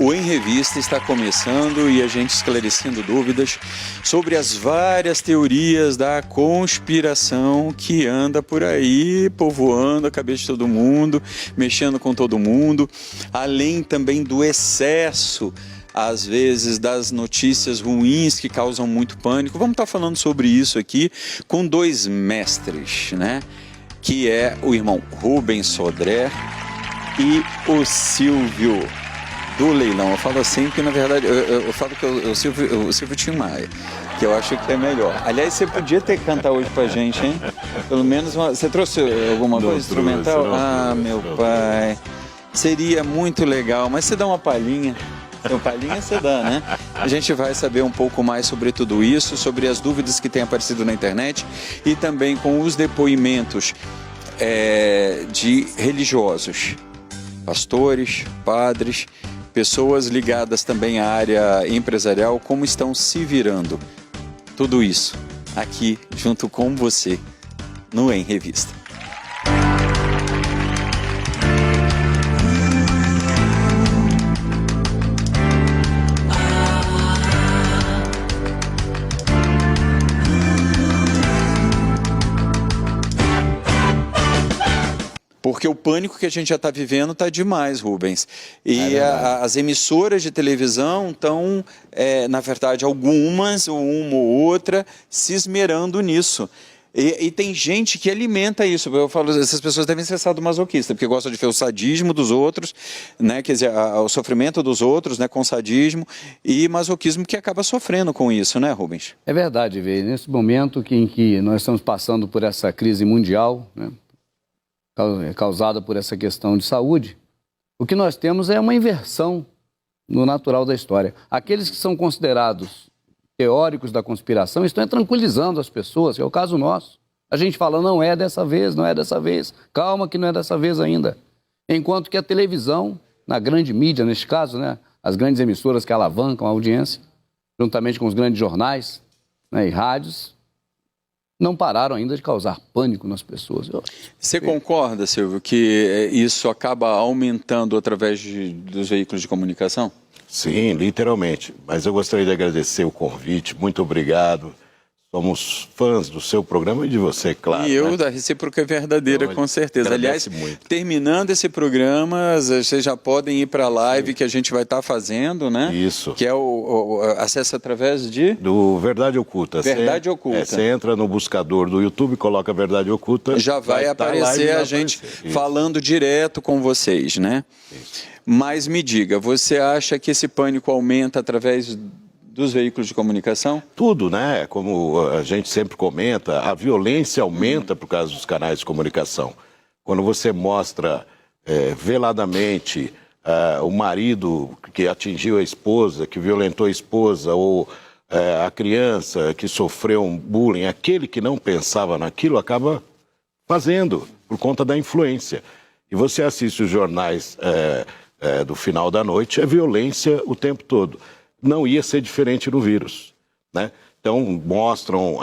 O Em Revista está começando e a gente esclarecendo dúvidas sobre as várias teorias da conspiração que anda por aí, povoando a cabeça de todo mundo, mexendo com todo mundo, além também do excesso, às vezes, das notícias ruins que causam muito pânico. Vamos estar falando sobre isso aqui com dois mestres, né? Que é o irmão Rubens Sodré e o Silvio do Leilão. Eu falo assim porque, na verdade, eu falo que o Silvio Tim Maia, que eu acho que é melhor. Aliás, você podia ter que cantar hoje pra gente, hein? Pelo menos você trouxe alguma coisa instrumental? Meu pai, seria muito legal, mas você dá uma palhinha. Uma palhinha você dá, né? A gente vai saber um pouco mais sobre tudo isso, sobre as dúvidas que têm aparecido na internet e também com os depoimentos de religiosos, pastores, padres, pessoas ligadas também à área empresarial, como estão se virando. Tudo isso aqui junto com você no Em Revista. Porque o pânico que a gente já está vivendo está demais, Rubens. E as emissoras de televisão estão, na verdade, algumas, ou uma ou outra, se esmerando nisso. E tem gente que alimenta isso. Eu falo, essas pessoas devem ser sadomasoquistas, porque gostam de ver o sadismo dos outros, né? Quer dizer, o sofrimento dos outros, né? Com sadismo, e masoquismo que acaba sofrendo com isso, né, Rubens? É verdade, Vê. Nesse momento em que nós estamos passando por essa crise mundial, né? Causada por essa questão de saúde, o que nós temos é uma inversão no natural da história. Aqueles que são considerados teóricos da conspiração estão tranquilizando as pessoas, que é o caso nosso. A gente fala, não é dessa vez, não é dessa vez, calma que não é dessa vez ainda. Enquanto que a televisão, na grande mídia, neste caso, né, as grandes emissoras que alavancam a audiência, juntamente com os grandes jornais, né, e rádios, não pararam ainda de causar pânico nas pessoas. Você concorda, Silvio, que isso acaba aumentando através dos veículos de comunicação? Sim, literalmente. Mas eu gostaria de agradecer o convite. Muito obrigado. Somos fãs do seu programa e de você, claro. E eu, da recíproca verdadeira, com certeza. Aliás, terminando esse programa, vocês já podem ir para a live que a gente vai estar fazendo, né? Isso. Que é o acesso através de... Do Verdade Oculta. Verdade Oculta. Você entra no buscador do YouTube, coloca Verdade Oculta. Já vai aparecer a gente falando direto com vocês, né? Isso. Mas me diga, você acha que esse pânico aumenta através dos veículos de comunicação? Tudo, né? Como a gente sempre comenta, a violência aumenta por causa dos canais de comunicação. Quando você mostra veladamente o marido que atingiu a esposa, que violentou a esposa, ou a criança que sofreu um bullying, aquele que não pensava naquilo acaba fazendo, por conta da influência. E você assiste os jornais do final da noite, é violência o tempo todo. Não ia ser diferente no vírus, né? Então, mostram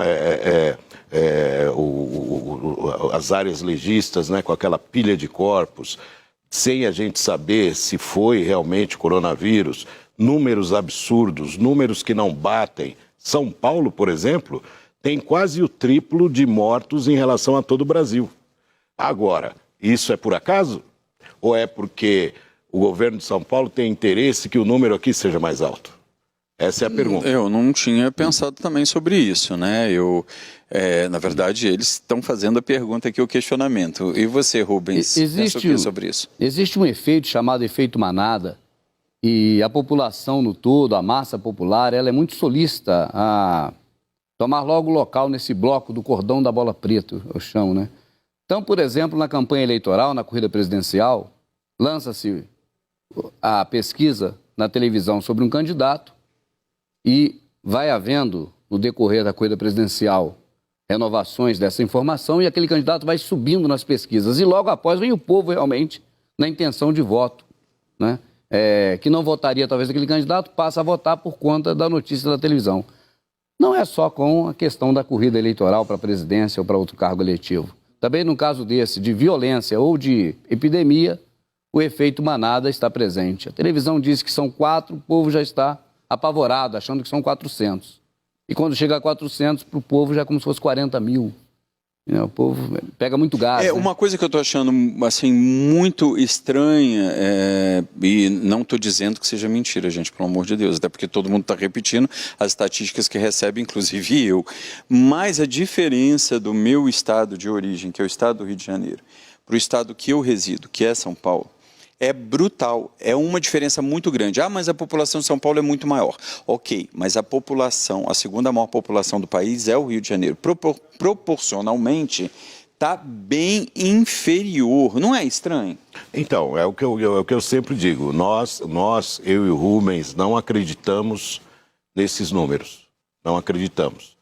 as áreas legistas, né, com aquela pilha de corpos, sem a gente saber se foi realmente coronavírus, números absurdos, números que não batem. São Paulo, por exemplo, tem quase o triplo de mortos em relação a todo o Brasil. Agora, isso é por acaso? Ou é porque o governo de São Paulo tem interesse que o número aqui seja mais alto? Essa é a pergunta. Eu não tinha pensado também sobre isso, né? Na verdade, eles estão fazendo a pergunta aqui, o questionamento. E você, Rubens, pensa o que sobre isso? Existe um efeito chamado efeito manada, e a população no todo, a massa popular, ela é muito solícita a tomar logo local nesse bloco do cordão da bola preta, eu chamo, né? Então, por exemplo, na campanha eleitoral, na corrida presidencial, lança-se a pesquisa na televisão sobre um candidato, e vai havendo, no decorrer da corrida presidencial, renovações dessa informação e aquele candidato vai subindo nas pesquisas. E logo após vem o povo realmente na intenção de voto, né? Que não votaria talvez aquele candidato, passa a votar por conta da notícia da televisão. Não é só com a questão da corrida eleitoral para a presidência ou para outro cargo eletivo. Também no caso desse, de violência ou de epidemia, o efeito manada está presente. A televisão diz que são 4, o povo já está apavorado, achando que são 400. E quando chega a 400, para o povo já é como se fosse 40 mil. O povo pega muito gás. Uma coisa que eu estou achando assim, muito estranha, e não estou dizendo que seja mentira, gente, pelo amor de Deus, até porque todo mundo está repetindo as estatísticas que recebe, inclusive eu. Mas a diferença do meu estado de origem, que é o estado do Rio de Janeiro, para o estado que eu resido, que é São Paulo, é brutal, é uma diferença muito grande. Mas a população de São Paulo é muito maior. Ok, mas a segunda maior população do país é o Rio de Janeiro. Proporcionalmente, está bem inferior. Não é estranho? Então, é o que eu sempre digo. Nós, eu e o Rubens, não acreditamos nesses números. Não acreditamos.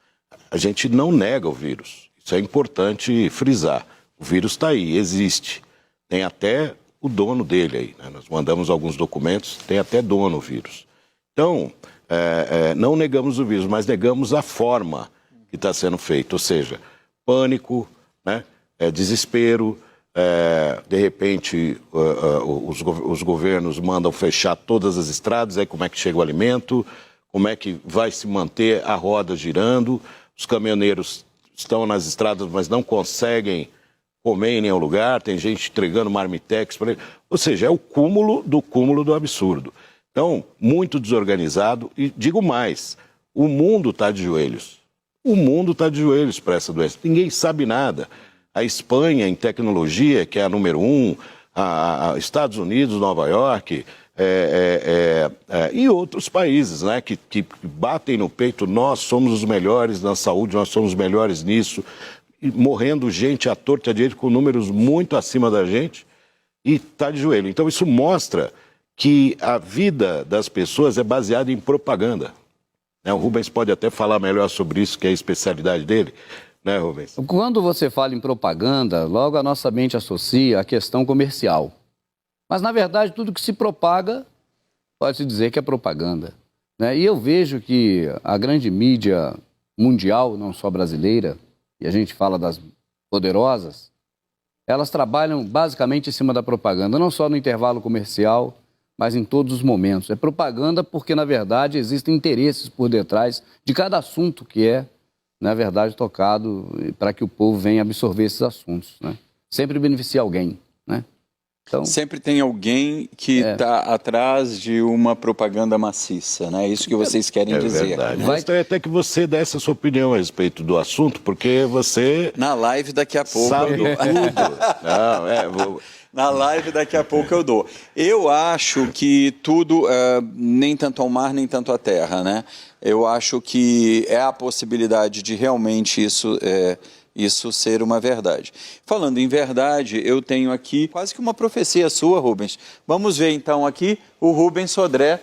A gente não nega o vírus. Isso é importante frisar. O vírus está aí, existe. Tem até o dono dele aí, né? Nós mandamos alguns documentos, tem até dono o vírus. Então, não negamos o vírus, mas negamos a forma que está sendo feita, ou seja, pânico, né? Desespero, de repente os governos mandam fechar todas as estradas, aí como é que chega o alimento, como é que vai se manter a roda girando, os caminhoneiros estão nas estradas, mas não conseguem comer em nenhum lugar, tem gente entregando marmitex para ele. Ou seja, é o cúmulo do absurdo. Então, muito desorganizado. E digo mais, o mundo está de joelhos. O mundo está de joelhos para essa doença. Ninguém sabe nada. A Espanha, em tecnologia, que é a número 1, Estados Unidos, Nova York, e outros países, né, que batem no peito, nós somos os melhores na saúde, nós somos os melhores nisso, morrendo gente à torta e à direita com números muito acima da gente e está de joelho. Então isso mostra que a vida das pessoas é baseada em propaganda. O Rubens pode até falar melhor sobre isso, que é a especialidade dele, né, Rubens? Quando você fala em propaganda, logo a nossa mente associa a questão comercial. Mas, na verdade, tudo que se propaga pode-se dizer que é propaganda, né? E eu vejo que a grande mídia mundial, não só brasileira, e a gente fala das poderosas, elas trabalham basicamente em cima da propaganda, não só no intervalo comercial, mas em todos os momentos. É propaganda porque, na verdade, existem interesses por detrás de cada assunto que é, na verdade, tocado para que o povo venha absorver esses assuntos, né? Sempre beneficia alguém, né? Então, sempre tem alguém que está atrás de uma propaganda maciça, né? É isso que vocês querem dizer. Verdade. Gostaria até que você desse a sua opinião a respeito do assunto, porque você... Na live daqui a pouco... Sabe tudo. Na live daqui a pouco eu dou. Eu acho que tudo, nem tanto ao mar, nem tanto à terra, né? Eu acho que é a possibilidade de realmente isso ser uma verdade. Falando em verdade, eu tenho aqui quase que uma profecia sua, Rubens. Vamos ver então aqui o Rubens Sodré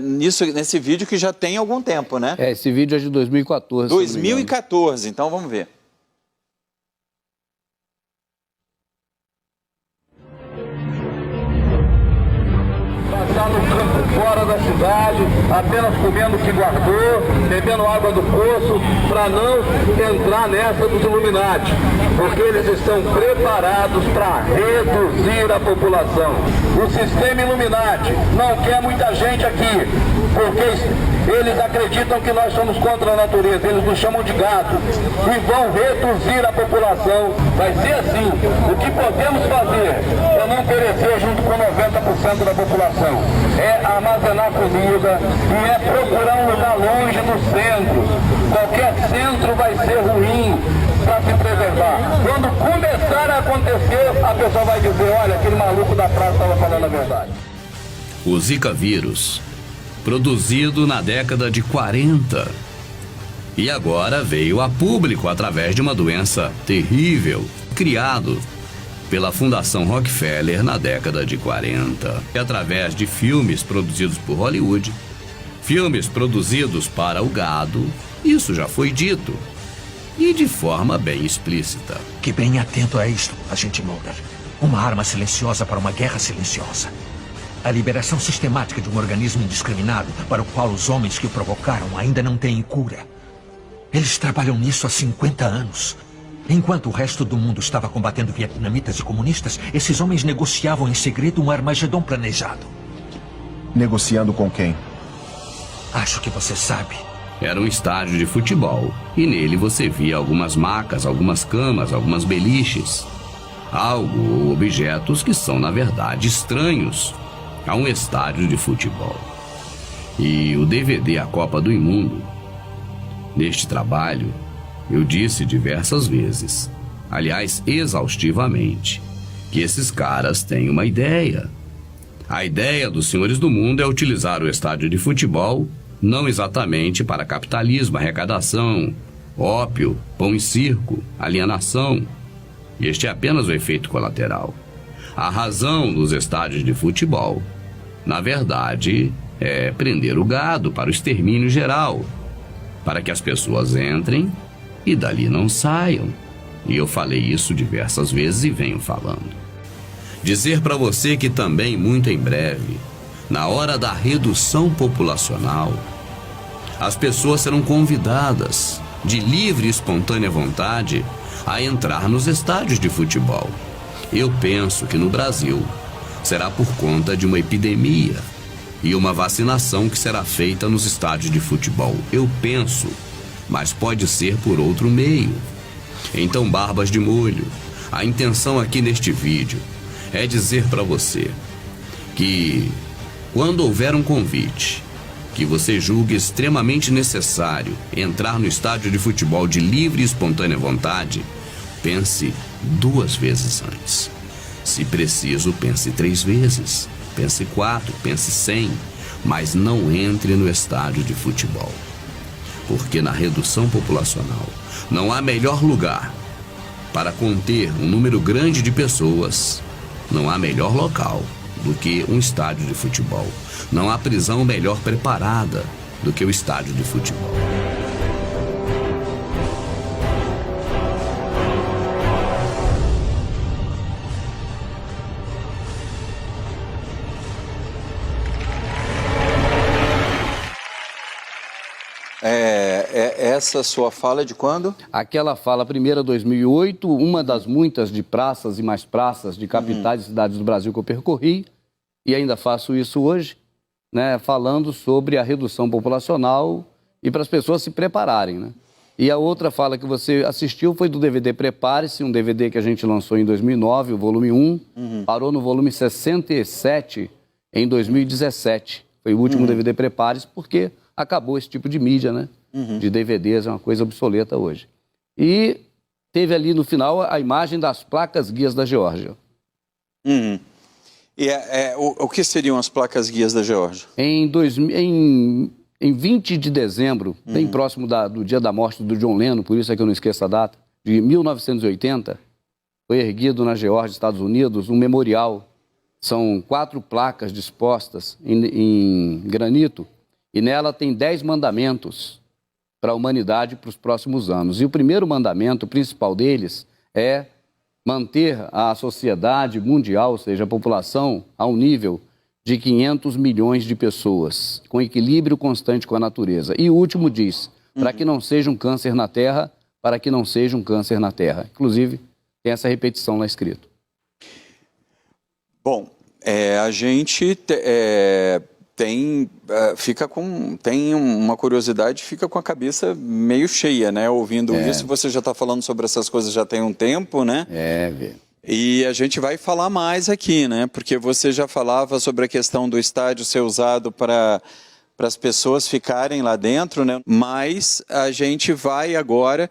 nesse vídeo que já tem algum tempo, né? Esse vídeo é de 2014. 2014, então vamos ver. Passar no campo fora da cidade, apenas comendo o que guardou, bebendo água do poço, para não entrar nessa dos Illuminati, porque eles estão preparados para reduzir a população. O sistema Illuminati não quer muita gente aqui, porque eles acreditam que nós somos contra a natureza, eles nos chamam de gato, e vão reduzir a população. Vai ser assim. O que podemos fazer é não perecer junto com 90% da população. É armazenar comida e é procurar um lugar longe do centro. Qualquer centro vai ser ruim para se preservar. Quando começar a acontecer, a pessoa vai dizer, olha, aquele maluco da praça estava falando a verdade. O Zika vírus, produzido na década de 40. E agora veio a público através de uma doença terrível, criado pela Fundação Rockefeller na década de 40. E através de filmes produzidos por Hollywood, filmes produzidos para o gado, isso já foi dito. E de forma bem explícita. Fique bem atento a isto, agente Mulder. Uma arma silenciosa para uma guerra silenciosa. A liberação sistemática de um organismo indiscriminado para o qual os homens que o provocaram ainda não têm cura. Eles trabalham nisso há 50 anos. Enquanto o resto do mundo estava combatendo vietnamitas e comunistas, esses homens negociavam em segredo um Armagedon planejado. Negociando com quem? Acho que você sabe. Era um estádio de futebol e nele você via algumas macas, algumas camas, algumas beliches. Algo ou objetos que são, na verdade, estranhos a um estádio de futebol. E o DVD A Copa do Imundo. Neste trabalho, eu disse diversas vezes, aliás, exaustivamente, que esses caras têm uma ideia. A ideia dos senhores do mundo é utilizar o estádio de futebol não exatamente para capitalismo, arrecadação, ópio, pão e circo, alienação. Este é apenas o efeito colateral. A razão dos estádios de futebol, na verdade, é prender o gado para o extermínio geral, para que as pessoas entrem e dali não saiam. E eu falei isso diversas vezes e venho falando. Dizer para você que também, muito em breve, na hora da redução populacional, as pessoas serão convidadas, de livre e espontânea vontade, a entrar nos estádios de futebol. Eu penso que no Brasil será por conta de uma epidemia e uma vacinação que será feita nos estádios de futebol. Eu penso, mas pode ser por outro meio. Então, barbas de molho, a intenção aqui neste vídeo é dizer para você que quando houver um convite que você julgue extremamente necessário entrar no estádio de futebol de livre e espontânea vontade, pense 2 vezes antes. Se preciso, pense 3 vezes, pense 4, pense 100, mas não entre no estádio de futebol. Porque na redução populacional não há melhor lugar para conter um número grande de pessoas, não há melhor local do que um estádio de futebol. Não há prisão melhor preparada do que o estádio de futebol. Essa sua fala é de quando? Aquela fala, primeira 2008, uma das muitas de praças e mais praças de capitais e cidades do Brasil que eu percorri, e ainda faço isso hoje, né, falando sobre a redução populacional e para as pessoas se prepararem, né? E a outra fala que você assistiu foi do DVD Prepare-se, um DVD que a gente lançou em 2009, o volume 1, parou no volume 67 em 2017. Foi o último DVD Prepare-se porque acabou esse tipo de mídia, né? De DVDs, é uma coisa obsoleta hoje. E teve ali no final a imagem das placas guias da Geórgia. E o que seriam as placas guias da Geórgia? Em 20 de dezembro, bem próximo do dia da morte do John Lennon, por isso é que eu não esqueço a data, de 1980, foi erguido na Geórgia, Estados Unidos, um memorial. São 4 placas dispostas em granito e nela tem 10 mandamentos para a humanidade para os próximos anos. E o primeiro mandamento, o principal deles, é manter a sociedade mundial, ou seja, a população, a um nível de 500 milhões de pessoas, com equilíbrio constante com a natureza. E o último diz, para que não seja um câncer na Terra, para que não seja um câncer na Terra. Inclusive, tem essa repetição lá escrito. Bom, a gente tem uma curiosidade, fica com a cabeça meio cheia, né? Ouvindo isso, você já está falando sobre essas coisas já tem um tempo, né? E a gente vai falar mais aqui, né? Porque você já falava sobre a questão do estádio ser usado para as pessoas ficarem lá dentro, né? Mas a gente vai agora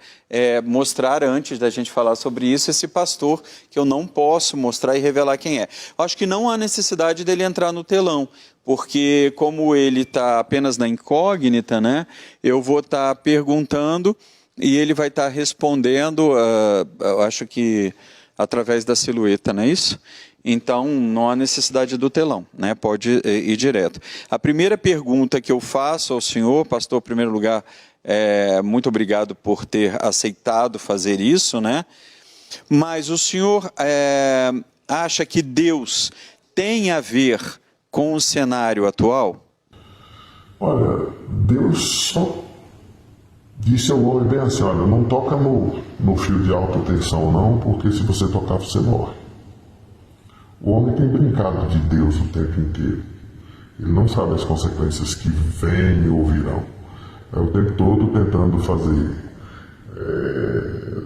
mostrar, antes da gente falar sobre isso, esse pastor que eu não posso mostrar e revelar quem é. Eu acho que não há necessidade dele entrar no telão, porque como ele está apenas na incógnita, né? Eu vou estar perguntando e ele vai estar respondendo, eu acho que através da silhueta, não é isso? Então, não há necessidade do telão, né? Pode ir direto. A primeira pergunta que eu faço ao senhor, pastor, em primeiro lugar, muito obrigado por ter aceitado fazer isso, né? Mas o senhor acha que Deus tem a ver com o cenário atual? Olha, Deus disse ao homem bem assim, olha, não toca no fio de alta tensão não, porque se você tocar você morre. O homem tem brincado de Deus o tempo inteiro. Ele não sabe as consequências que vêm ou virão. É o tempo todo tentando fazer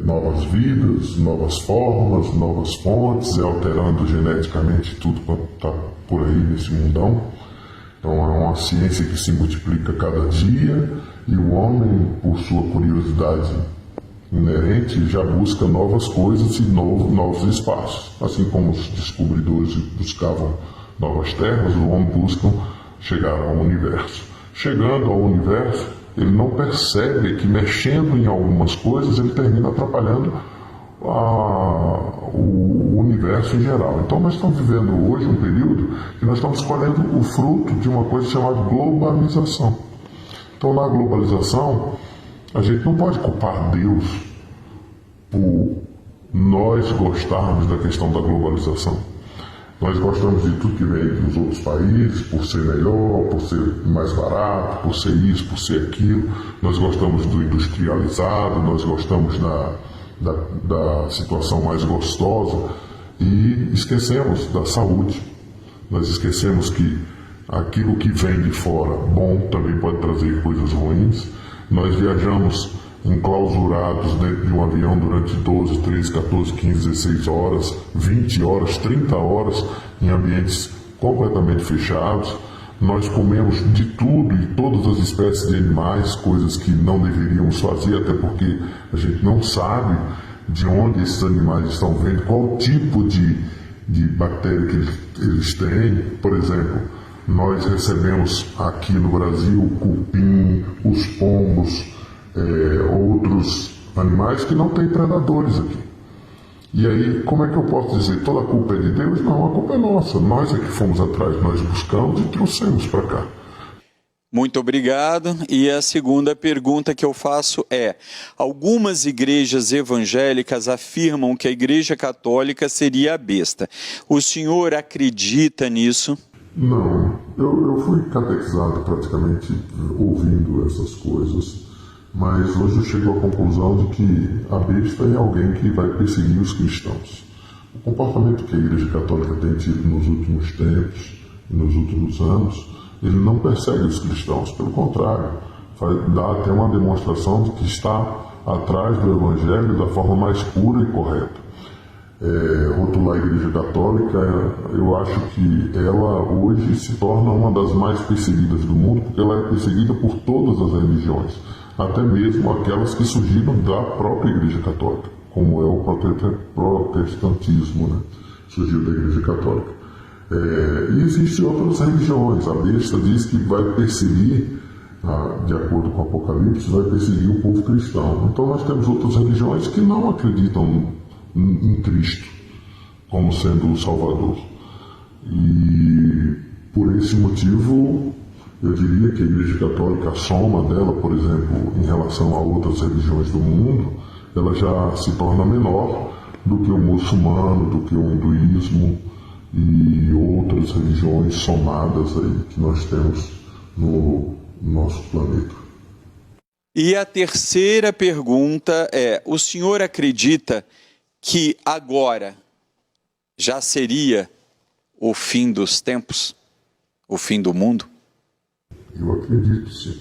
novas vidas, novas formas, novas fontes, alterando geneticamente tudo quanto está por aí nesse mundão. Então é uma ciência que se multiplica cada dia e o homem, por sua curiosidade inerente, já busca novas coisas e novos espaços. Assim como os descobridores buscavam novas terras, o homem busca chegar ao universo. Chegando ao universo, ele não percebe que mexendo em algumas coisas ele termina atrapalhando o universo em geral. Então nós estamos vivendo hoje um período que nós estamos colhendo o fruto de uma coisa chamada globalização. Então na globalização a gente não pode culpar Deus por nós gostarmos da questão da globalização. Nós gostamos de tudo que vem dos outros países, por ser melhor, por ser mais barato, por ser isso, por ser aquilo. Nós gostamos do industrializado, nós gostamos da situação mais gostosa e esquecemos da saúde. Nós esquecemos que aquilo que vem de fora, bom, também pode trazer coisas ruins. Nós viajamos enclausurados dentro de um avião durante 12, 13, 14, 15, 16 horas, 20 horas, 30 horas em ambientes completamente fechados. Nós comemos de tudo e todas as espécies de animais, coisas que não deveríamos fazer, até porque a gente não sabe de onde esses animais estão vindo, qual tipo de bactéria que eles têm. Por exemplo, nós recebemos aqui no Brasil o cupim, os pombos, outros animais que não têm predadores aqui. E aí, como é que eu posso dizer, toda a culpa é de Deus? Não, a culpa é nossa. Nós é que fomos atrás, nós buscamos e trouxemos para cá. Muito obrigado. E a segunda pergunta que eu faço é: algumas igrejas evangélicas afirmam que a Igreja Católica seria a besta. O senhor acredita nisso? Não, eu fui catequizado praticamente ouvindo essas coisas. Mas hoje eu chego à conclusão de que a besta é alguém que vai perseguir os cristãos. O comportamento que a Igreja Católica tem tido nos últimos tempos e nos últimos anos, ele não persegue os cristãos, pelo contrário, dá até uma demonstração de que está atrás do Evangelho da forma mais pura e correta. Rotular a Igreja Católica, eu acho que ela hoje se torna uma das mais perseguidas do mundo, porque ela é perseguida por todas as religiões, até mesmo aquelas que surgiram da própria Igreja Católica, como é o protestantismo, né? Surgiu da Igreja Católica. E existem outras religiões. A besta diz que vai perseguir, de acordo com o Apocalipse, vai perseguir o povo cristão. Então nós temos outras religiões que não acreditam em Cristo como sendo o Salvador. E por esse motivo eu diria que a Igreja Católica, a soma dela, por exemplo, em relação a outras religiões do mundo, ela já se torna menor do que o muçulmano, do que o hinduísmo e outras religiões somadas aí que nós temos no nosso planeta. E a terceira pergunta é: o senhor acredita que agora já seria o fim dos tempos, o fim do mundo? Eu acredito, sim.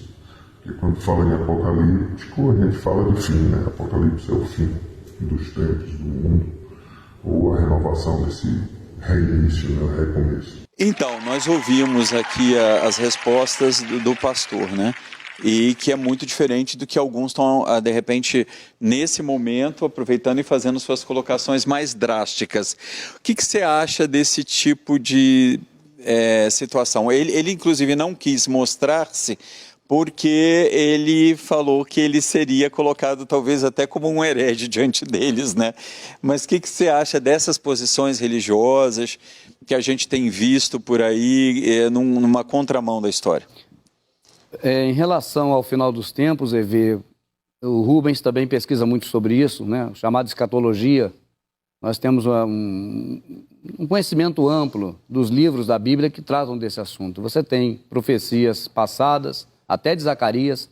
Porque quando fala em apocalíptico, a gente fala de fim, né? Apocalipse é o fim dos tempos, do mundo, ou a renovação desse reinício, né? O recomeço. Então, nós ouvimos aqui as respostas do pastor, né? E que é muito diferente do que alguns estão, de repente, nesse momento, aproveitando e fazendo suas colocações mais drásticas. O que você acha desse tipo de situação? Ele, inclusive, não quis mostrar-se porque ele falou que ele seria colocado, talvez, até como um herege diante deles, né? Mas o que você acha dessas posições religiosas que a gente tem visto por aí numa contramão da história? Em relação ao final dos tempos, EV, o Rubens também pesquisa muito sobre isso, né? Chamada escatologia. Nós temos um conhecimento amplo dos livros da Bíblia que tratam desse assunto. Você tem profecias passadas, até de Zacarias,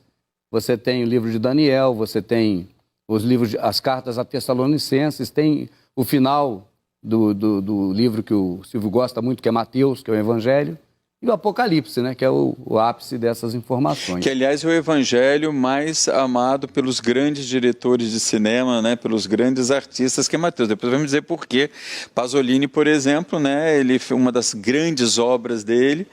você tem o livro de Daniel, você tem os livros, as cartas a Tessalonicenses, tem o final do livro que o Silvio gosta muito, que é Mateus, que é o Evangelho, e o Apocalipse, né, que é o ápice dessas informações. Que, aliás, é o evangelho mais amado pelos grandes diretores de cinema, né, pelos grandes artistas, que é Mateus. Depois vamos dizer por quê. Pasolini, por exemplo, né, uma das grandes obras dele,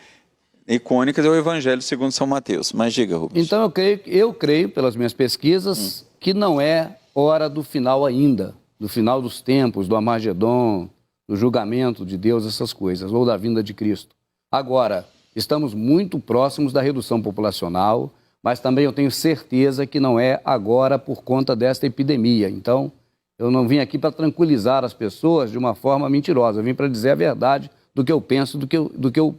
icônicas, é o Evangelho segundo São Mateus. Mas diga, Rubens. Então, eu creio pelas minhas pesquisas, que não é hora do final ainda, do final dos tempos, do Armagedon, do julgamento de Deus, essas coisas, ou da vinda de Cristo. Agora, estamos muito próximos da redução populacional, mas também eu tenho certeza que não é agora por conta desta epidemia. Então, eu não vim aqui para tranquilizar as pessoas de uma forma mentirosa, eu vim para dizer a verdade do que eu penso, do que eu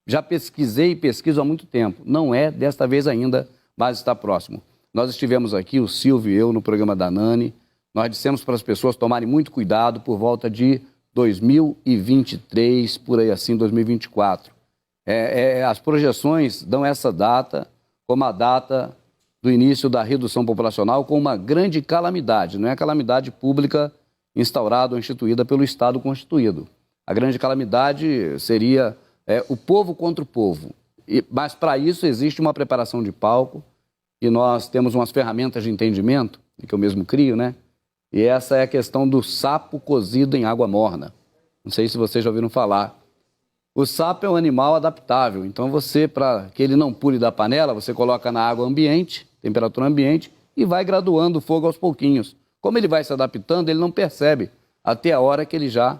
já pesquisei e pesquiso há muito tempo. Não é desta vez ainda, mas está próximo. Nós estivemos aqui, o Silvio e eu, no programa da Nani, nós dissemos para as pessoas tomarem muito cuidado por volta de 2023, por aí assim, 2024. As projeções dão essa data como a data do início da redução populacional com uma grande calamidade. Não é a calamidade pública instaurada ou instituída pelo Estado constituído. A grande calamidade seria o povo contra o povo. Mas para isso existe uma preparação de palco e nós temos umas ferramentas de entendimento, que eu mesmo crio, né? E essa é a questão do sapo cozido em água morna. Não sei se vocês já ouviram falar. O sapo é um animal adaptável, então você, para que ele não pule da panela, você coloca na água ambiente, temperatura ambiente, e vai graduando o fogo aos pouquinhos. Como ele vai se adaptando, ele não percebe, até a hora que ele já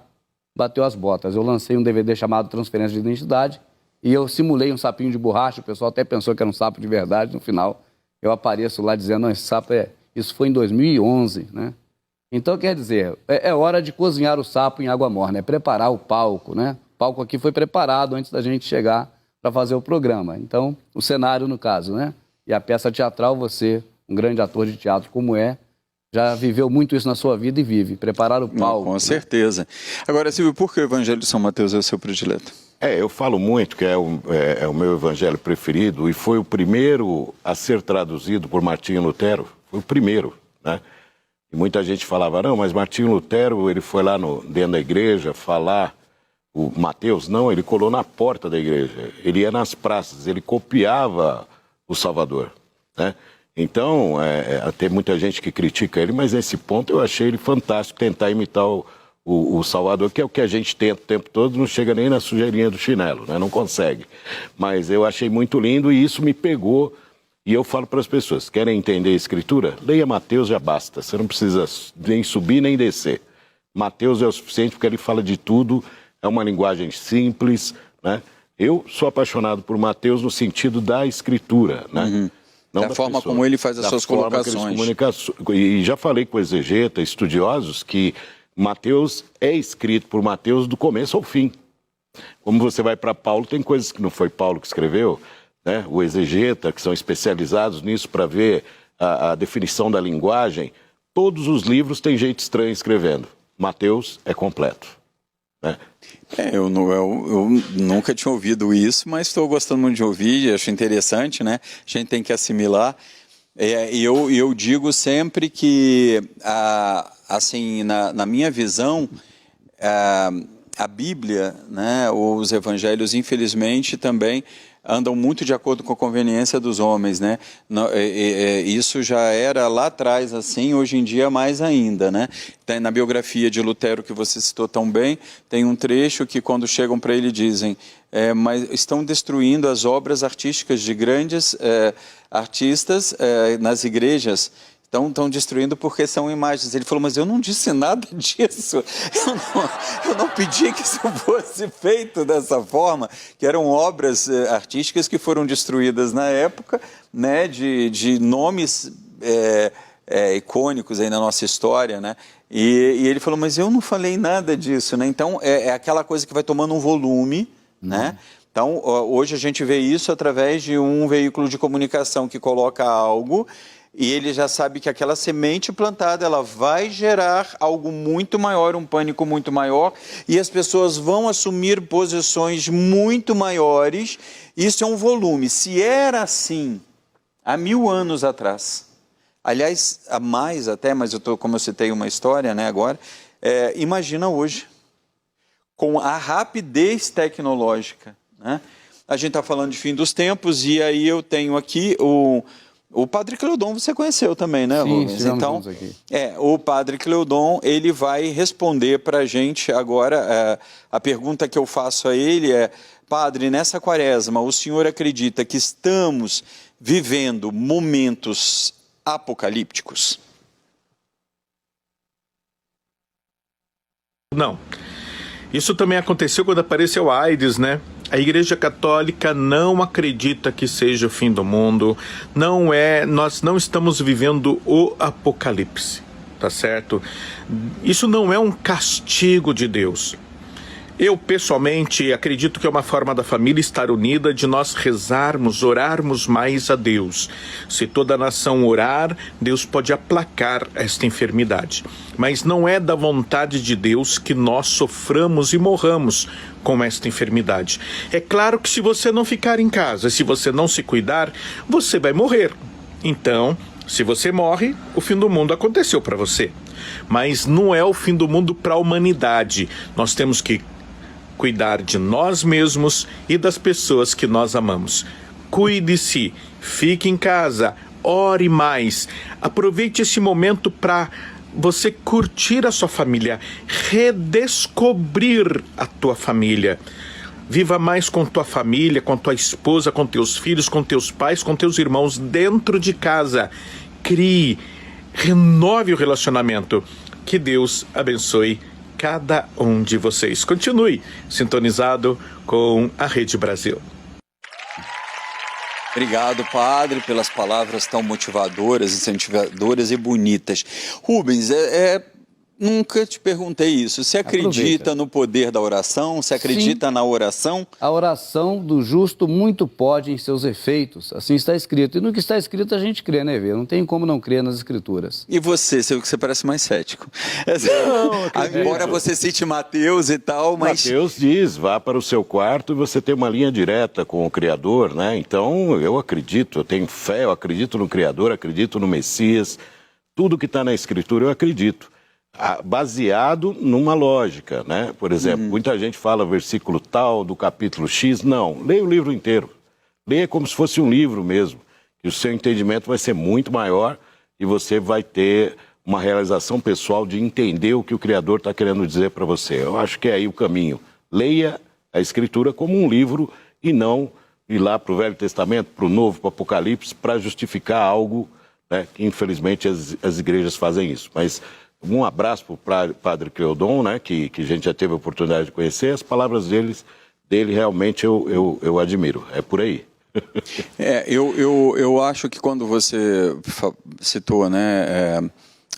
bateu as botas. Eu lancei um DVD chamado Transferência de Identidade, e eu simulei um sapinho de borracha, o pessoal até pensou que era um sapo de verdade, no final eu apareço lá dizendo, não, esse sapo Isso foi em 2011, né? Então, quer dizer, é hora de cozinhar o sapo em água morna, é preparar o palco, né? O palco aqui foi preparado antes da gente chegar para fazer o programa. Então, o cenário, no caso, né? E a peça teatral, você, um grande ator de teatro como já viveu muito isso na sua vida e vive. Preparar o palco. Com certeza. Agora, Silvio, por que o Evangelho de São Mateus é o seu predileto? Eu falo muito que é o meu evangelho preferido e foi o primeiro a ser traduzido por Martinho Lutero. Foi o primeiro, né? E muita gente falava, não, mas Martinho Lutero, ele foi lá dentro da igreja falar, o Mateus, não, ele colou na porta da igreja, ele ia nas praças, ele copiava o Salvador, né? Então, tem muita gente que critica ele, mas nesse ponto eu achei ele fantástico, tentar imitar o Salvador, que é o que a gente tenta o tempo todo, não chega nem na sujeirinha do chinelo, né? Não consegue. Mas eu achei muito lindo e isso me pegou. E eu falo para as pessoas, querem entender a Escritura? Leia Mateus, já basta. Você não precisa nem subir nem descer. Mateus é o suficiente porque ele fala de tudo, é uma linguagem simples, né? Eu sou apaixonado por Mateus no sentido da Escritura, né? Uhum. Da forma como ele faz as suas colocações. E já falei com exegeta, estudiosos, que Mateus é escrito por Mateus do começo ao fim. Como você vai para Paulo, tem coisas que não foi Paulo que escreveu, né? O exegeta, que são especializados nisso para ver a definição da linguagem. Todos os livros têm gente estranha escrevendo. Mateus é completo, né? Eu nunca tinha ouvido isso, mas estou gostando muito de ouvir, acho interessante, né? A gente tem que assimilar. E eu digo sempre que, assim, na minha visão, a Bíblia, né, os evangelhos, infelizmente, também andam muito de acordo com a conveniência dos homens, né? Isso já era lá atrás assim, hoje em dia mais ainda, né? Tem na biografia de Lutero, que você citou tão bem, tem um trecho que quando chegam para ele dizem, mas estão destruindo as obras artísticas de grandes artistas nas igrejas. Estão destruindo porque são imagens. Ele falou, mas eu não disse nada disso. Eu não pedi que isso fosse feito dessa forma, que eram obras artísticas que foram destruídas na época, né, de nomes icônicos aí na nossa história, né? E ele falou, mas eu não falei nada disso, né? Então, é aquela coisa que vai tomando um volume, né? Então, hoje a gente vê isso através de um veículo de comunicação que coloca algo e ele já sabe que aquela semente plantada, ela vai gerar algo muito maior, um pânico muito maior, e as pessoas vão assumir posições muito maiores. Isso é um volume. Se era assim há 1000 anos atrás. Aliás, há mais até, mas como eu citei uma história, né, agora, imagina hoje, com a rapidez tecnológica, né? A gente está falando de fim dos tempos, e aí eu tenho aqui o Padre Cleudon, você conheceu também, né, Rubens? Então, o Padre Cleudon, ele vai responder para a gente agora. A pergunta que eu faço a ele é: Padre, nessa quaresma, o senhor acredita que estamos vivendo momentos apocalípticos? Não. Isso também aconteceu quando apareceu a AIDS, né? A Igreja Católica não acredita que seja o fim do mundo. Nós não estamos vivendo o apocalipse, tá certo? Isso não é um castigo de Deus. Eu, pessoalmente, acredito que é uma forma da família estar unida, de nós rezarmos, orarmos mais a Deus. Se toda a nação orar, Deus pode aplacar esta enfermidade. Mas não é da vontade de Deus que nós soframos e morramos com esta enfermidade. É claro que se você não ficar em casa, se você não se cuidar, você vai morrer. Então, se você morre, o fim do mundo aconteceu para você. Mas não é o fim do mundo para a humanidade. Nós temos que cuidar de nós mesmos e das pessoas que nós amamos. Cuide-se, fique em casa, ore mais. Aproveite esse momento para você curtir a sua família, redescobrir a tua família. Viva mais com tua família, com tua esposa, com teus filhos, com teus pais, com teus irmãos dentro de casa. Crie, renove o relacionamento. Que Deus abençoe cada um de vocês. Continue sintonizado com a Rede Brasil. Obrigado, Padre, pelas palavras tão motivadoras, incentivadoras e bonitas. Rubens, nunca te perguntei isso. Você acredita no poder da oração? Você acredita na oração? A oração do justo muito pode em seus efeitos. Assim está escrito. E no que está escrito a gente crê, né, Vê? Não tem como não crer nas Escrituras. E você parece mais cético. Não, embora você cite Mateus e tal, mas... Mateus diz, vá para o seu quarto e você tem uma linha direta com o Criador, né? Então, eu acredito, eu tenho fé, eu acredito no Criador, acredito no Messias. Tudo que está na Escritura eu acredito. Baseado numa lógica, né? Por exemplo, muita gente fala versículo tal do capítulo X. Não, leia o livro inteiro. Leia como se fosse um livro mesmo. E o seu entendimento vai ser muito maior e você vai ter uma realização pessoal de entender o que o Criador está querendo dizer para você. Eu acho que é aí o caminho. Leia a Escritura como um livro e não ir lá para o Velho Testamento, para o Novo, para o Apocalipse, para justificar algo, né, que infelizmente as igrejas fazem isso. Mas um abraço para o Padre Cleudon, né, que a gente já teve a oportunidade de conhecer. As palavras dele realmente eu admiro. É por aí. Eu acho que quando você citou, né,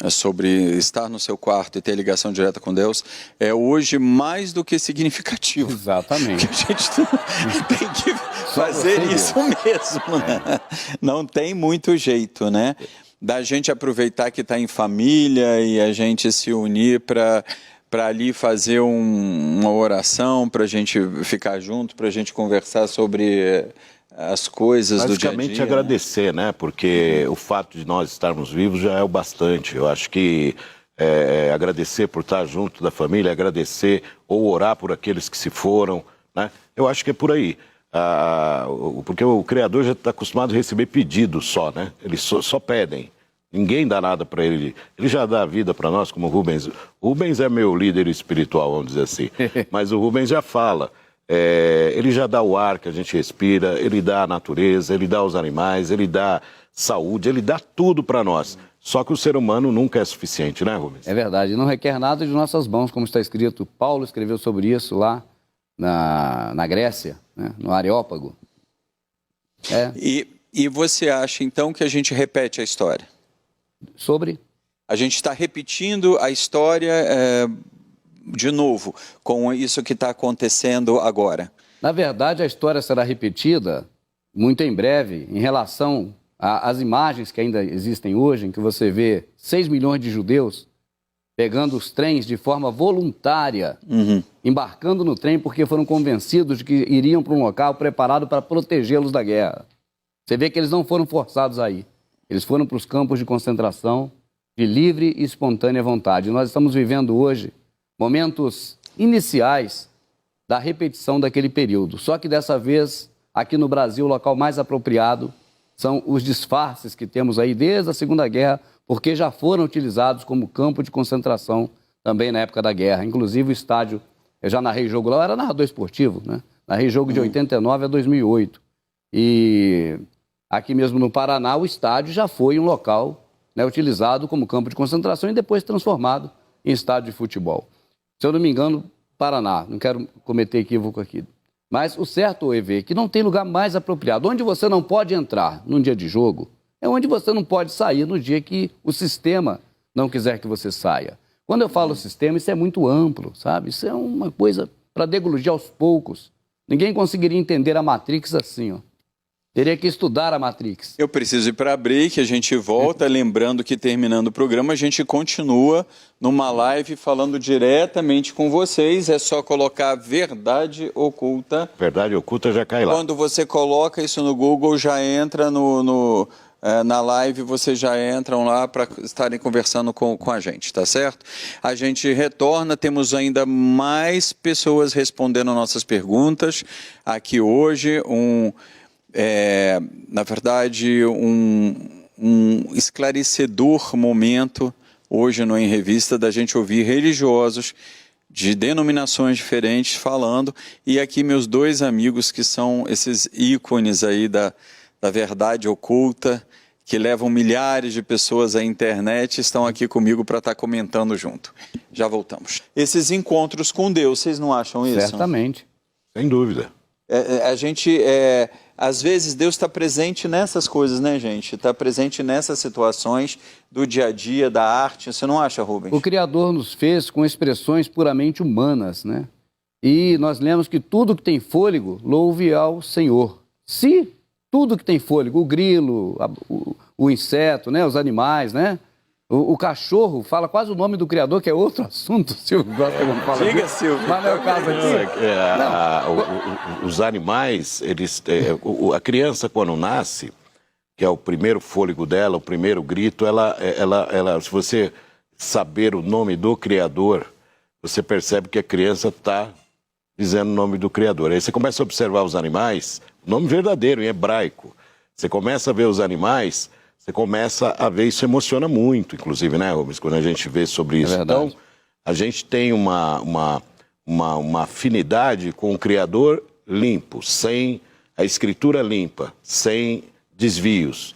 sobre estar no seu quarto e ter ligação direta com Deus, é hoje mais do que significativo. Exatamente. Que a gente tem que fazer isso mesmo, né? Não tem muito jeito, né? Da gente aproveitar que está em família e a gente se unir para ali fazer uma oração, para a gente ficar junto, para a gente conversar sobre as coisas do dia a dia. Basicamente agradecer, né? Porque o fato de nós estarmos vivos já é o bastante. Eu acho que agradecer por estar junto da família, agradecer ou orar por aqueles que se foram, né? Eu acho que é por aí. Porque o Criador já está acostumado a receber pedidos só, né? Eles só pedem. Ninguém dá nada para ele. Ele já dá a vida para nós, como o Rubens. O Rubens é meu líder espiritual, vamos dizer assim. Mas o Rubens já fala. Ele já dá o ar que a gente respira, ele dá a natureza, ele dá os animais, ele dá saúde, ele dá tudo para nós. Só que o ser humano nunca é suficiente, né, Rubens? É verdade. Não requer nada de nossas mãos, como está escrito. Paulo escreveu sobre isso lá na Grécia, né, no Areópago. E você acha, então, que a gente repete a história? Sobre? A gente está repetindo a história de novo, com isso que está acontecendo agora. Na verdade, a história será repetida muito em breve em relação às imagens que ainda existem hoje, em que você vê 6 milhões de judeus pegando os trens de forma voluntária, embarcando no trem porque foram convencidos de que iriam para um local preparado para protegê-los da guerra. Você vê que eles não foram forçados a ir. Eles foram para os campos de concentração de livre e espontânea vontade. Nós estamos vivendo hoje momentos iniciais da repetição daquele período. Só que dessa vez, aqui no Brasil, o local mais apropriado são os disfarces que temos aí desde a Segunda Guerra, porque já foram utilizados como campo de concentração também na época da guerra. Inclusive o estádio, eu já narrei jogo lá, eu era narrador esportivo, né? Narrei jogo de 89 a 2008. E aqui mesmo no Paraná, o estádio já foi um local, né, utilizado como campo de concentração e depois transformado em estádio de futebol. Se eu não me engano, Paraná, não quero cometer equívoco aqui. Mas o certo, EV, é que não tem lugar mais apropriado. Onde você não pode entrar num dia de jogo, é onde você não pode sair no dia que o sistema não quiser que você saia. Quando eu falo sistema, isso é muito amplo, sabe? Isso é uma coisa para deglutir aos poucos. Ninguém conseguiria entender a Matrix assim, ó. Teria que estudar a Matrix. Eu preciso ir para a break, a gente volta, lembrando que terminando o programa, a gente continua numa live falando diretamente com vocês, é só colocar Verdade Oculta. Verdade Oculta já cai lá. Quando você coloca isso no Google, já entra na live, vocês já entram lá para estarem conversando com a gente, tá certo? A gente retorna, temos ainda mais pessoas respondendo nossas perguntas aqui hoje, na verdade, um esclarecedor momento hoje no Em Revista da gente ouvir religiosos de denominações diferentes falando, e aqui meus dois amigos que são esses ícones aí da verdade oculta, que levam milhares de pessoas à internet, estão aqui comigo para estar comentando junto. Já voltamos. Esses encontros com Deus, vocês não acham isso? Certamente. Sem dúvida. Às vezes Deus está presente nessas coisas, né, gente? Está presente nessas situações do dia a dia, da arte. Você não acha, Rubens? O Criador nos fez com expressões puramente humanas, né? E nós lemos que tudo que tem fôlego, louve ao Senhor. Se tudo que tem fôlego, o grilo, o inseto, né, os animais, né? O cachorro fala quase o nome do Criador, que é outro assunto, Silvio. Diga, Silvio. Mas não é o caso aqui. Os animais, a criança quando nasce, que é o primeiro fôlego dela, o primeiro grito, ela, se você saber o nome do Criador, você percebe que a criança está dizendo o nome do Criador. Aí você começa a observar os animais, nome verdadeiro, em hebraico. Você começa a ver os animais, você começa a ver, isso emociona muito, inclusive, né, Rubens, quando a gente vê sobre isso. Então, a gente tem uma afinidade com o Criador limpo, sem a escritura limpa, sem desvios,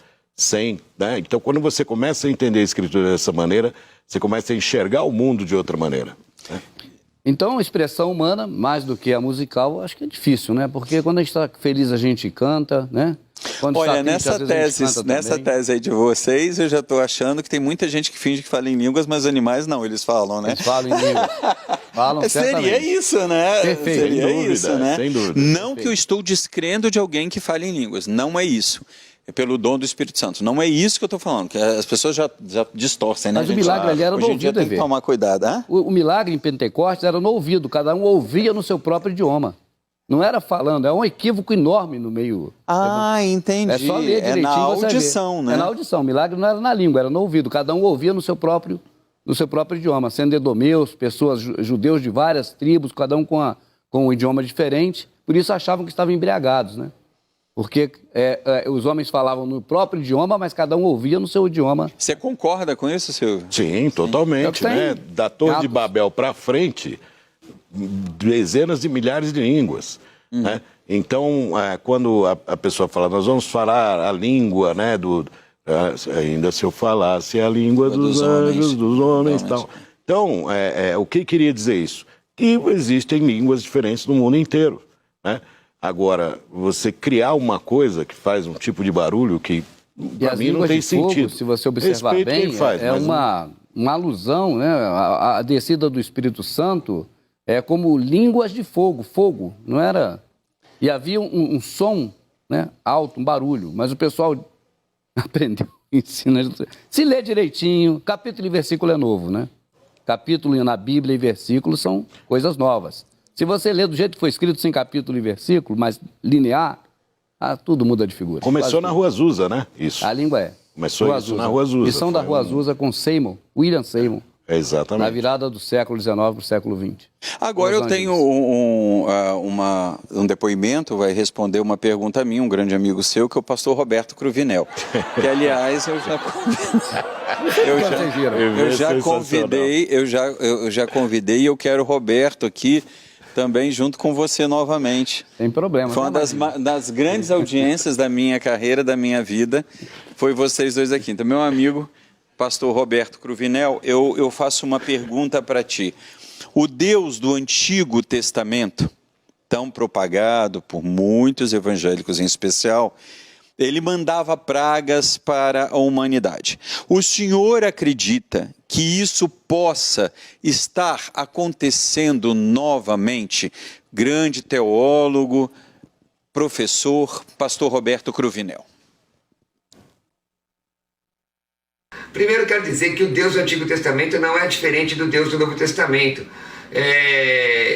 né? Então, quando você começa a entender a escritura dessa maneira, você começa a enxergar o mundo de outra maneira, né? Então, a expressão humana, mais do que a musical, acho que é difícil, né? Porque quando a gente está feliz, a gente canta, né? Quando olha, nessa tese aí de vocês, eu já estou achando que tem muita gente que finge que fala em línguas, mas animais não, eles falam, né? Eles falam em línguas. Falam seria isso, né? Perfeito. Seria sem dúvida, isso, né? Sem dúvida. Não Perfeito. que eu estou descrendo de alguém que fale em línguas, não é isso. É pelo dom do Espírito Santo. Não é isso que eu estou falando, que as pessoas já distorcem, né? Mas o milagre ali era no ouvido, hoje em dia tem que tomar cuidado, hein? O milagre em Pentecostes era no ouvido, cada um ouvia no seu próprio idioma. Não era falando, é um equívoco enorme no meio. Entendi. É só ler direitinho. Na audição, né? É na audição, o milagre não era na língua, era no ouvido. Cada um ouvia no seu próprio idioma. Sendo edomeus, pessoas, judeus de várias tribos, cada um com um idioma diferente. Por isso achavam que estavam embriagados, né? Porque os homens falavam no próprio idioma, mas cada um ouvia no seu idioma. Você concorda com isso, Silvio? Sim, totalmente, né? Da Torre de Babel para frente, dezenas de milhares de línguas, né? Então, quando a pessoa fala, nós vamos falar a língua, né, ainda se eu falasse a língua dos anjos, dos homens e tal. Então, o que queria dizer isso? Que existem línguas diferentes no mundo inteiro, né? Agora, você criar uma coisa que faz um tipo de barulho que, para mim, não tem sentido. Se você observar bem, uma alusão, né? A descida do Espírito Santo é como línguas de fogo, não era? E havia um som, né, alto, um barulho, mas o pessoal aprendeu, ensina. Se ler direitinho, capítulo e versículo é novo, né? Capítulo na Bíblia e versículo são coisas novas. Se você ler do jeito que foi escrito, sem capítulo e versículo, mas linear, tudo muda de figura. Começou na Rua Azusa, né? Isso. A língua é. Começou isso na Rua Azusa. Missão da Rua Azusa com Seymour, William Seymour. Exatamente. Na virada do século XIX para o século XX. Agora eu tenho um depoimento, vai responder uma pergunta minha, um grande amigo seu, que é o pastor Roberto Cruvinel. Que, aliás, eu já convidei e eu quero o Roberto aqui também junto com você novamente. Tem problema. Foi uma das grandes audiências da minha carreira, da minha vida, foi vocês dois aqui. Então, meu amigo... Pastor Roberto Cruvinel, eu faço uma pergunta para ti. O Deus do Antigo Testamento, tão propagado por muitos evangélicos em especial, ele mandava pragas para a humanidade. O senhor acredita que isso possa estar acontecendo novamente? Grande teólogo, professor, pastor Roberto Cruvinel. Primeiro, quero dizer que o Deus do Antigo Testamento não é diferente do Deus do Novo Testamento,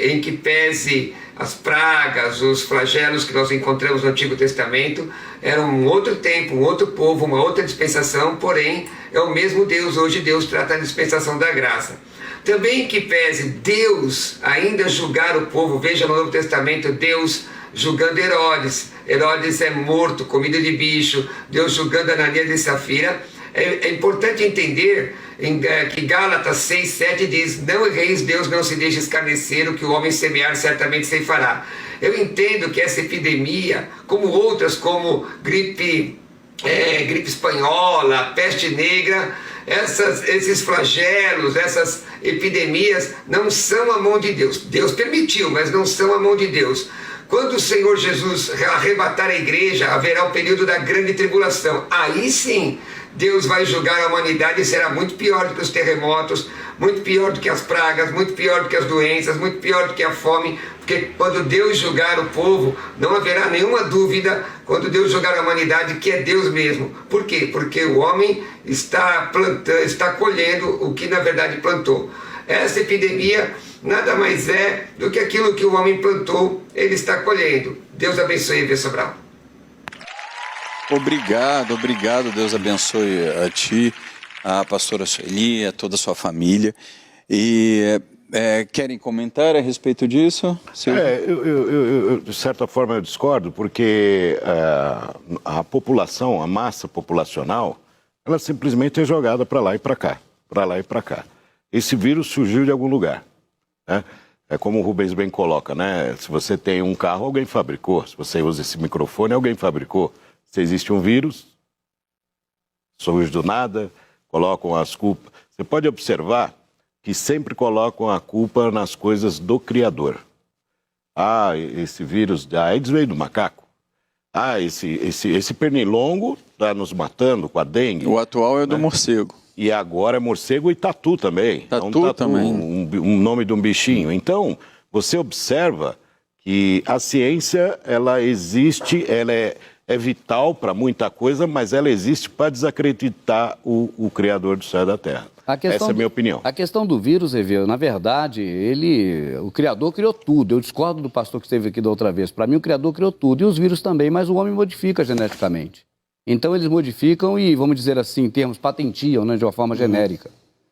em que pese as pragas, os flagelos que nós encontramos no Antigo Testamento, era um outro tempo, um outro povo, uma outra dispensação, porém é o mesmo Deus. Hoje Deus trata a dispensação da graça. Também que pese Deus ainda julgar o povo, veja no Novo Testamento Deus julgando Herodes. Herodes é morto, comido de bicho, Deus julgando Ananias e Safira. É importante entender que Gálatas 6:7 diz: não erreis, Deus não se deixa escarnecer, o que o homem semear certamente ceifará. Eu entendo que essa epidemia, como outras, como gripe espanhola, peste negra, esses flagelos, essas epidemias não são a mão de Deus. Deus permitiu, mas não são a mão de Deus. Quando o Senhor Jesus arrebatar a igreja, haverá o período da grande tribulação. Aí sim, Deus vai julgar a humanidade e será muito pior do que os terremotos, muito pior do que as pragas, muito pior do que as doenças, muito pior do que a fome, porque quando Deus julgar o povo, não haverá nenhuma dúvida, quando Deus julgar a humanidade, que é Deus mesmo. Por quê? Porque o homem está colhendo o que na verdade plantou. Essa epidemia nada mais é do que aquilo que o homem plantou, ele está colhendo. Deus abençoe, Evê Sobral. Obrigado, Deus abençoe a ti, a pastora Sueli, a toda a sua família. E querem comentar a respeito disso? Eu, de certa forma, eu discordo, porque a população, a massa populacional, ela simplesmente é jogada para lá e para cá, para lá e para cá. Esse vírus surgiu de algum lugar, né? É como o Rubens bem coloca, né? Se você tem um carro, alguém fabricou. Se você usa esse microfone, alguém fabricou. Se existe um vírus, surge do nada, colocam as culpas. Você pode observar que sempre colocam a culpa nas coisas do Criador. Esse vírus da AIDS veio do macaco. Esse pernilongo está nos matando com a dengue. O atual é do morcego. E agora é morcego e tatu também. Tatu também. Um nome de um bichinho. Então, você observa que a ciência, ela existe, ela é vital para muita coisa, mas ela existe para desacreditar o Criador do céu e da terra. Essa é a minha opinião. A questão do vírus, Evê, na verdade, o Criador criou tudo. Eu discordo do pastor que esteve aqui da outra vez. Para mim, o Criador criou tudo, e os vírus também, mas o homem modifica geneticamente. Então, eles modificam e, vamos dizer assim, em termos, patentiam, né, de uma forma genérica.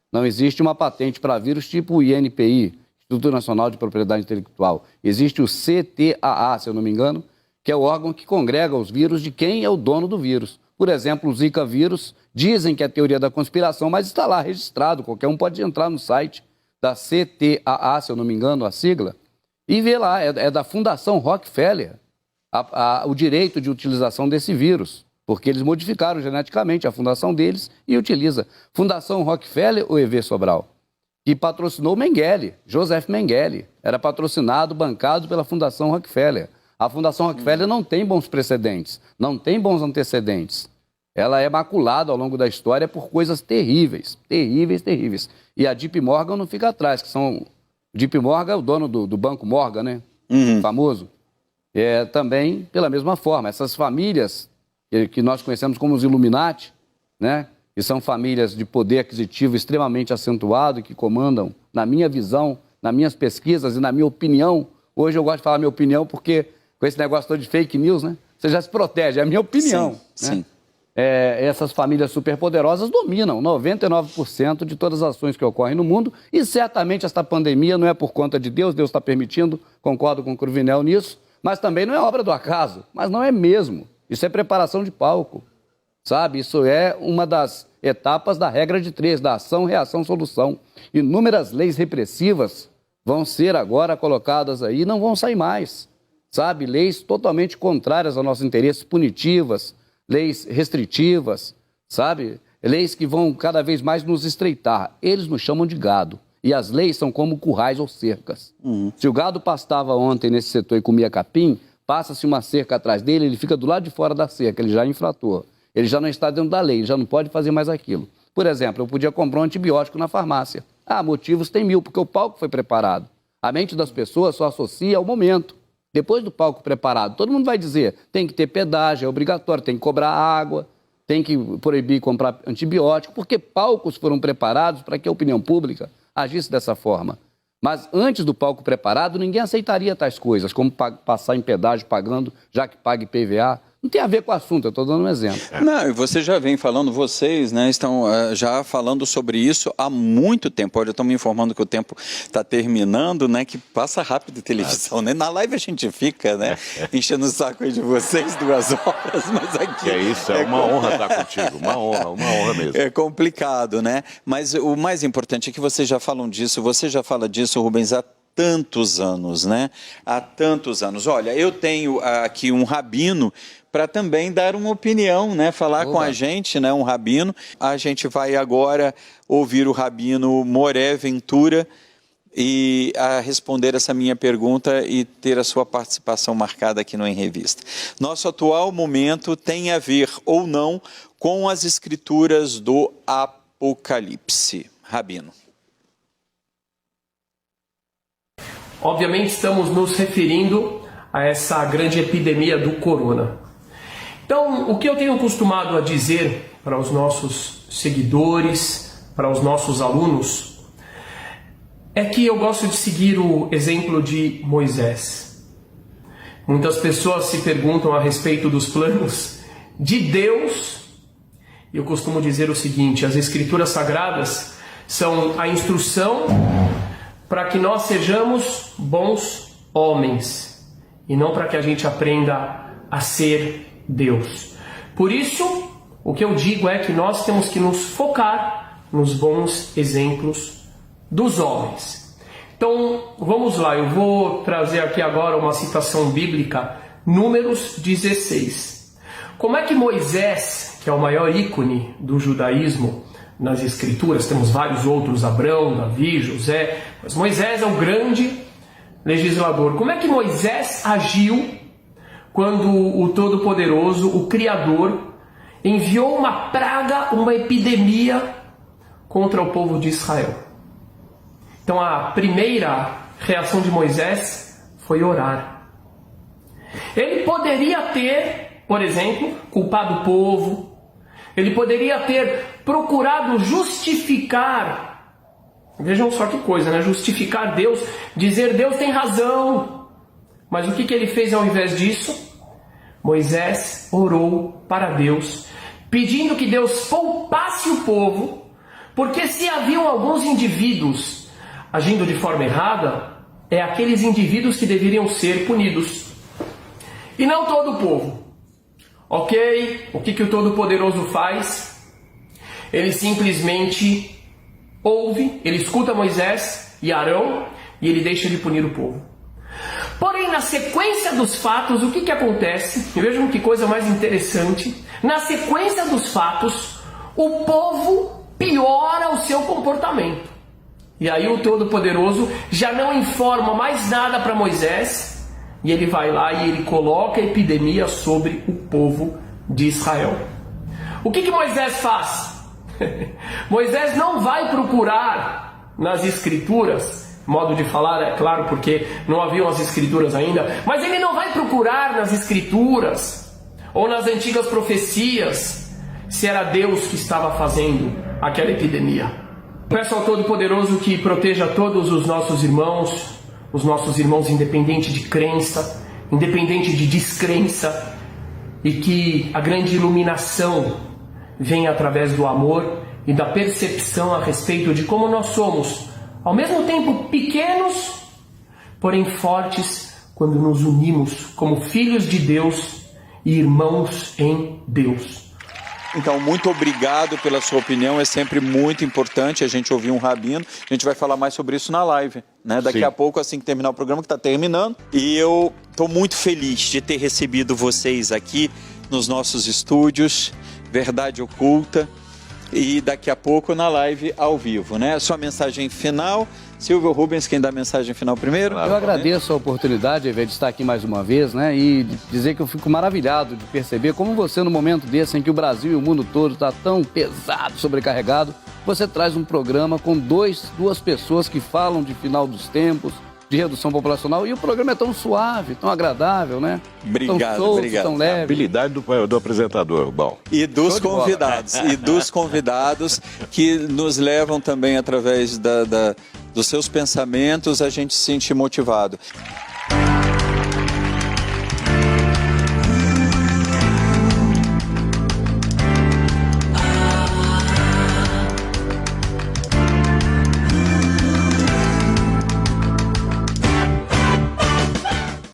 Não existe uma patente para vírus tipo o INPI, Instituto Nacional de Propriedade Intelectual. Existe o CTAA, se eu não me engano, que é o órgão que congrega os vírus de quem é o dono do vírus. Por exemplo, o Zika vírus, dizem que é teoria da conspiração, mas está lá registrado, qualquer um pode entrar no site da CTAA, se eu não me engano, a sigla, e ver lá, é da Fundação Rockefeller, o direito de utilização desse vírus, porque eles modificaram geneticamente a fundação deles e utiliza. Fundação Rockefeller, o Evê Sobral, que patrocinou Mengele, Joseph Mengele, era patrocinado, bancado pela Fundação Rockefeller. A Fundação Rockefeller não tem bons precedentes, não tem bons antecedentes. Ela é maculada ao longo da história por coisas terríveis, terríveis, terríveis. E a JP Morgan não fica atrás, que são... JP Morgan é o dono do Banco Morgan, né? Famoso. Também, pela mesma forma, essas famílias que nós conhecemos como os Illuminati, né? Que são famílias de poder aquisitivo extremamente acentuado, que comandam, na minha visão, nas minhas pesquisas e na minha opinião. Hoje eu gosto de falar minha opinião porque... com esse negócio todo de fake news, né? você já se protege, é a minha opinião. Sim, sim. Essas famílias superpoderosas dominam 99% de todas as ações que ocorrem no mundo e certamente esta pandemia não é por conta de Deus, Deus está permitindo, concordo com o Cruvinel nisso, mas também não é obra do acaso, mas não é mesmo. Isso é preparação de palco, sabe? Isso é uma das etapas da regra de 3, da ação, reação, solução. Inúmeras leis repressivas vão ser agora colocadas aí e não vão sair mais, sabe? Leis totalmente contrárias aos nossos interesses, punitivas, leis restritivas, sabe? Leis que vão cada vez mais nos estreitar. Eles nos chamam de gado. E as leis são como currais ou cercas. Se o gado pastava ontem nesse setor e comia capim, passa-se uma cerca atrás dele, ele fica do lado de fora da cerca, ele já é infrator. Ele já não está dentro da lei, ele já não pode fazer mais aquilo. Por exemplo, eu podia comprar um antibiótico na farmácia. Motivos tem 1000, porque o palco foi preparado. A mente das pessoas só associa ao momento. Depois do palco preparado, todo mundo vai dizer, tem que ter pedágio, é obrigatório, tem que cobrar água, tem que proibir comprar antibiótico, porque palcos foram preparados para que a opinião pública agisse dessa forma. Mas antes do palco preparado, ninguém aceitaria tais coisas, como passar em pedágio pagando, já que paga IPVA. Não tem a ver com o assunto, eu estou dando um exemplo. Não, e você já vem falando, vocês, né, estão já falando sobre isso há muito tempo. Olha, eu estou me informando que o tempo está terminando, né, que passa rápido a televisão, né? Na live a gente fica, né, enchendo o saco aí de vocês 2 horas, mas aqui... É isso, é uma honra estar contigo, uma honra mesmo. É complicado, né? Mas o mais importante é que vocês já falam disso, você já fala disso, Rubens, há tantos anos, né? Há tantos anos. Olha, eu tenho aqui um rabino para também dar uma opinião, né? Falar com a gente, né? Um rabino. A gente vai agora ouvir o rabino Moré Ventura e a responder essa minha pergunta e ter a sua participação marcada aqui no Em Revista. Nosso atual momento tem a ver ou não com as escrituras do Apocalipse. Rabino. Obviamente estamos nos referindo a essa grande epidemia do corona. Então, o que eu tenho costumado a dizer para os nossos seguidores, para os nossos alunos, é que eu gosto de seguir o exemplo de Moisés. Muitas pessoas se perguntam a respeito dos planos de Deus. Eu costumo dizer o seguinte: as Escrituras Sagradas são a instrução para que nós sejamos bons homens e não para que a gente aprenda a ser Deus. Por isso, o que eu digo é que nós temos que nos focar nos bons exemplos dos homens. Então, vamos lá, eu vou trazer aqui agora uma citação bíblica, Números 16. Como é que Moisés, que é o maior ícone do judaísmo nas Escrituras, temos vários outros, Abraão, Davi, José, mas Moisés é o grande legislador. Como é que Moisés agiu quando o Todo-Poderoso, o Criador, enviou uma praga, uma epidemia contra o povo de Israel? Então a primeira reação de Moisés foi orar. Ele poderia ter, por exemplo, culpado o povo, ele poderia ter procurado justificar, vejam só que coisa, né? Justificar Deus, dizer Deus tem razão. Mas o que ele fez ao invés disso? Moisés orou para Deus, pedindo que Deus poupasse o povo, porque se haviam alguns indivíduos agindo de forma errada, é aqueles indivíduos que deveriam ser punidos, e não todo o povo. Ok? O que o Todo-Poderoso faz? Ele simplesmente ouve, ele escuta Moisés e Arão, e ele deixa de punir o povo. Porém, na sequência dos fatos, o que acontece? Vejam que coisa mais interessante. Na sequência dos fatos, o povo piora o seu comportamento. E aí o Todo-Poderoso já não informa mais nada para Moisés, e ele vai lá e ele coloca a epidemia sobre o povo de Israel. O que Moisés faz? Moisés não vai procurar nas Escrituras, modo de falar, é claro, porque não haviam as Escrituras ainda, mas ele não vai procurar nas Escrituras ou nas antigas profecias se era Deus que estava fazendo aquela epidemia. Peço ao Todo-Poderoso que proteja todos os nossos irmãos independente de crença, independente de descrença, e que a grande iluminação venha através do amor e da percepção a respeito de como nós somos, ao mesmo tempo pequenos, porém fortes quando nos unimos como filhos de Deus e irmãos em Deus. Então, muito obrigado pela sua opinião, é sempre muito importante a gente ouvir um rabino. A gente vai falar mais sobre isso na live, né? Daqui a pouco, assim que terminar o programa, que está terminando. E eu estou muito feliz de ter recebido vocês aqui nos nossos estúdios, Verdade Oculta, e daqui a pouco na live ao vivo, né? Sua mensagem final, Silvio Rubens, quem dá a mensagem final primeiro? Eu agradeço a oportunidade, de estar aqui mais uma vez, né? E dizer que eu fico maravilhado de perceber como você, no momento desse em que o Brasil e o mundo todo está tão pesado, sobrecarregado, você traz um programa com duas pessoas que falam de final dos tempos, de redução populacional, e o programa é tão suave, tão agradável, né? Obrigado, tão solto, obrigado. tão leve. A habilidade do apresentador, bom. E dos convidados, que nos levam também através dos seus pensamentos a gente se sentir motivado.